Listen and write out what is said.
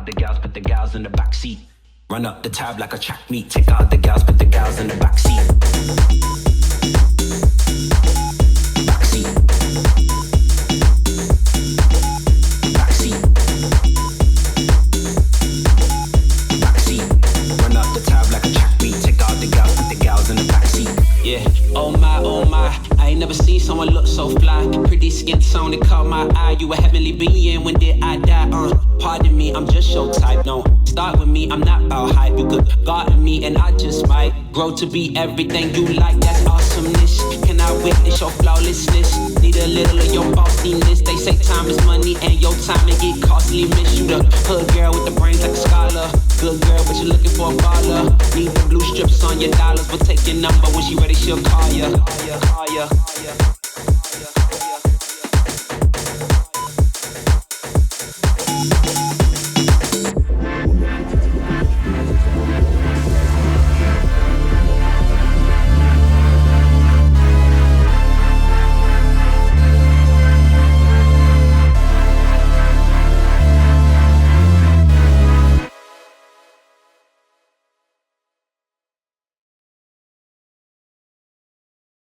the gals, put the gals in the back seat. Run up the tab like a track meet. Take out the gals, put the gals in the back seat. Back seat. Back seat. Back seat. Run up the tab like a track meet. Take out the gals, put the gals in the back seat. Yeah. Oh my, I ain't never seen someone look so fly. Pretty skin tone, it caught my eye. You a heavenly being, when did I die? Pardon me, I'm just your type. No, start with me, I'm not about hype. You could garden me and I just might grow to be everything you like. That's awesomeness. Can I witness your flawlessness? Need a little of your bossiness. They say time is money and your time it get costly. Miss you the hood girl with the brains like a scholar. Good girl, but you're looking for a baller. Need the blue strips on your dollars, but take your number when she ready, she'll call ya.